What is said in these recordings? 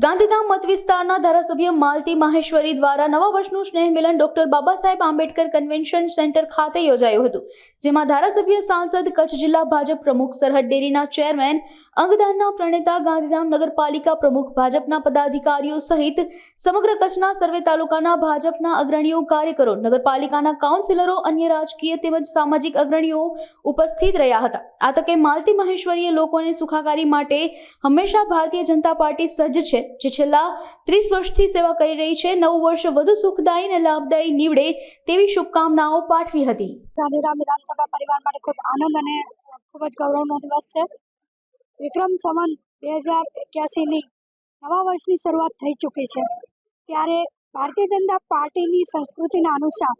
ગાંધીધામ મત વિસ્તારના ધારાસભ્ય માલતી માહેશ્વરી દ્વારા નવા વર્ષનું સ્નેહ મિલન doctor Baba Saheb Ambedkar convention centre ખાતે યોજાયું હતું, જેમાં ધારાસભ્ય સાંસદ, કચ્છ જિલ્લા ભાજપ પ્રમુખ, સરહદ ડેરીના ચેરમેન, અંગદાનના પ્રણેતા, ગાંધીધામ નગરપાલિકા પ્રમુખ, ભાજપના પદાધિકારીઓ સહિત સમગ્ર કચ્છના સર્વે તાલુકાના ભાજપના અગ્રણીઓ, કાર્યકરો, નગરપાલિકાના કાઉન્સિલરો, અન્ય રાજકીય તેમજ સામાજિક અગ્રણીઓ ઉપસ્થિત રહ્યા હતા। આ તકે માલતી માહેશ્વરીએ લોકોને સુખાકારી માટે હંમેશા ભારતીય જનતા પાર્ટી સજ્જ છે, જે છેલ્લા 30 વર્ષથી સેવા કરી રહી છે। નવું વર્ષ વધુ સુખદાયી અને લાભદાયી નીવડે તેવી શુભકામનાઓ પાઠવી હતી। ગાંધીધામ વિધાનસભા પરિવાર માટે ખૂબ આનંદ અને ખૂબ જ ગૌરવનો દિવસ છે। વિક્રમ સંવત 2081ની નવા વર્ષની શરૂઆત થઈ ચૂકી છે, ત્યારે ભારતીય જનતા પાર્ટીની સંસ્કૃતિના અનુસાર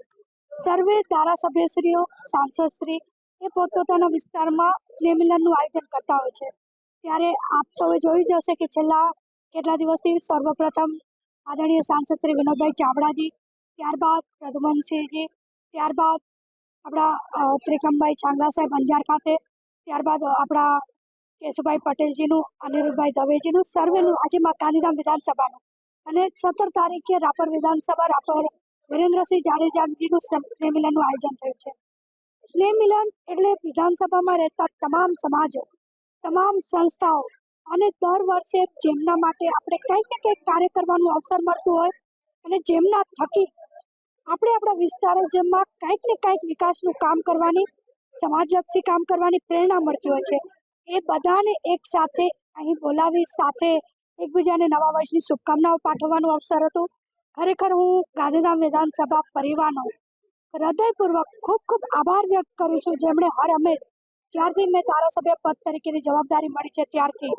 સર્વે ધારાસભ્યશ્રીઓ, સાંસદશ્રી એ પોતપોતાના વિસ્તારમાં સ્નેહ મિલનનું આયોજન કરતા હોય છે। ત્યારે આપ સૌએ જોયું જ હશે કે છેલ્લા કેટલા દિવસથી સર્વપ્રથમ આદરણીય સાંસદ શ્રી વિનોદભાઈ ચાવડાજી, ત્યારબાદ પ્રદ્યુમનસિંહજી, ત્યારબાદ આપણા ત્રિકમભાઈ છાંગા સાહેબ અંજાર ખાતે, ત્યારબાદ આપણા કેશુભાઈ પટેલજીનું, અનિરુદ્ધભાઈ દવેજીનું, સર્વેનું આજે ગાંધીધામ વિધાનસભાનું અને 17 તારીખે રાપર વિધાનસભા રાપર વિરેન્દ્રસિંહ જાડેજાજીનું સ્નેહ મિલનનું આયોજન થયું છે। સ્નેહ મિલન એટલે વિધાનસભામાં રહેતા તમામ સમાજો, તમામ સંસ્થાઓ અને દર વર્ષે જેમના માટે આપણે કંઈક ને કંઈક કાર્ય કરવાનું અવસર મળતું હોય અને જેમના થકી આપણે આપણા વિસ્તારોમાં કંઈક ને કંઈક વિકાસનું કામ કરવાની, સમાજલક્ષી કામ કરવાની પ્રેરણા મળતી હોય છે, એ બધાને એક સાથે અહીં બોલાવી સાથે એકબીજાને નવા વર્ષની શુભકામનાઓ પાઠવવાનો અવસર હતો। ખરેખર હું ગાંધીધામ વિધાનસભા પરિવારનો હૃદયપૂર્વક ખૂબ ખૂબ આભાર વ્યક્ત કરું છું, જેમણે હર હંમેશ જ્યારથી મેં ધારાસભ્ય પદ તરીકેની જવાબદારી મળી છે ત્યારથી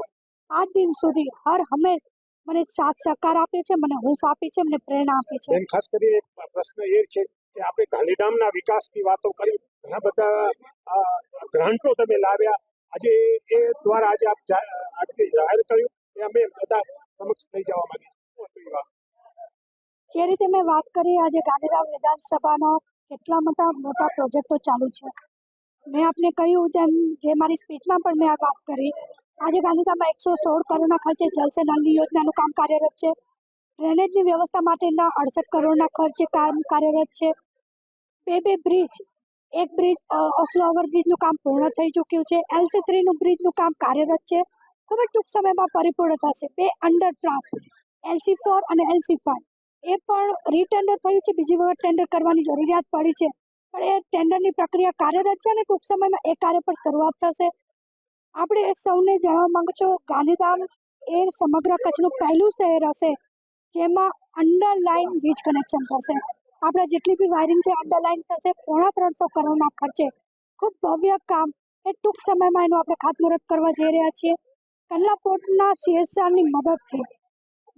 આજ દિન સુધી હર હંમેશ મને સાથ સહકાર આપ્યો છે, મને હૂંફ આપી છે, મને પ્રેરણા આપી છે। ખાસ કરીને પ્રશ્ન એ છે કે આપણે ગાંધીધામના વિકાસની વાતો કરી, ઘણા બધા ગ્રાન્ટો તમે લાવ્યા, આજે એ દ્વારા આજે આપ જાહેર કર્યું એ અમે બધા સમક્ષ થઈ જવા માંગીએ। જે રીતે મેં વાત કરી, આજે ગાંધીધામ વિધાનસભાનો કેટલા મોટા પ્રોજેક્ટો ચાલુ છે। મેં આપને કહ્યું તેમ, જે મારી સ્પીચમાં પણ મેં આ વાત કરી, આજે ગાંધીધામમાં 116 કરોડના ખર્ચે જલ સે નલ યોજનાનું કામ કાર્યરત છે। ડ્રેનેજની વ્યવસ્થા માટેના 68 કરોડના ખર્ચે કામ કાર્યરત છે। બે બ્રિજ, એક બ્રિજ ઓસ્લો ઓવરબ્રિજનું કામ પૂર્ણ થઈ ચૂક્યું છે। LC3નું બ્રિજનું કામ કાર્યરત છે, ખૂબ જ ટૂંક સમયમાં પરિપૂર્ણ થશે। 2 અંડરપાસ LC4 અને LC5 એ પણ રીટેન્ડર થયું છે, બીજી વખત ટેન્ડર કરવાની જરૂરિયાત પડી છે, પણ એ ટેન્ડરની પ્રક્રિયા કાર્યરત છે અને ટૂંક સમયમાં એ કાર્ય પર શરૂઆત થશે। આપણે સૌને જણાવવા માંગુ છું, ગાંધીધામ એ સમગ્ર કચ્છનું પહેલું શહેર હશે જેમાં અંડરલાઇન વીજ કનેક્શન થશે। આપણે જેટલી બી વાયરિંગ છે અંડરલાઇન થશે। 350 કરોડના ખર્ચે ખૂબ ભવ્ય કામ એ ટૂંક સમયમાં એનું આપણે ખાતમુહૂર્ત કરવા જઈ રહ્યા છીએ। કંડલા પોર્ટના CSRની મદદથી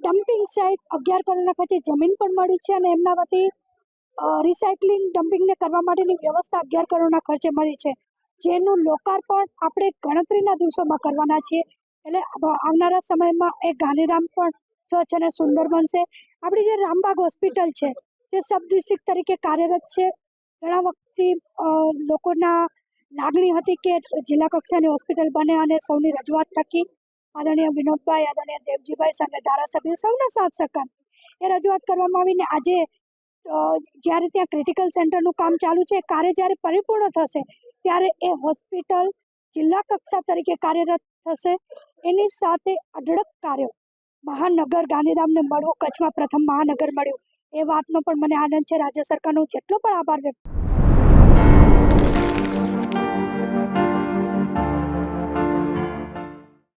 ડમ્પિંગ સાઇટ 11 કરોડના ખર્ચે જમીન પણ મળી છે અને એમના વતી રિસાયકલિંગ ડમ્પિંગને કરવા માટેની વ્યવસ્થા 11 કરોડના ખર્ચે મળી છે, જેનું લોકાર્પણ આપણે ગણતરીના દિવસોમાં કરવાના છીએ। એટલે આવનારા સમયમાં એ ગાંધીધામ પણ સ્વચ્છ અને સુંદર બનશે। આપણી જે રામબાગ હોસ્પિટલ છે, જે સબ ડિસ્ટ્રિક્ટ તરીકે કાર્યરત છે, ઘણા વખતથી લોકોના લાગણી હતી કે જિલ્લા કક્ષાની હોસ્પિટલ બને અને સૌની રજૂઆત થકી આદરણીય વિનોદભાઈ, આદરણીય દેવજીભાઈ સામે ધારાસભ્ય સૌના સાથ સહકાર એ રજૂઆત કરવામાં આવીને આજે જ્યારે ત્યાં ક્રિટિકલ સેન્ટરનું કામ ચાલુ છે, કાર્ય જ્યારે પરિપૂર્ણ થશે ત્યારે એ હોસ્પિટલ જિલ્લા કક્ષા તરીકે કાર્યરત થશે। એની સાથે અઢળક કાર્યો મહાનગર ગાંધીધામને મળવું, કચ્છમાં પ્રથમ મહાનગર મળ્યું, એ વાતનો પણ મને આનંદ છે। રાજ્ય સરકારનો જેટલો પણ આભાર વ્યક્ત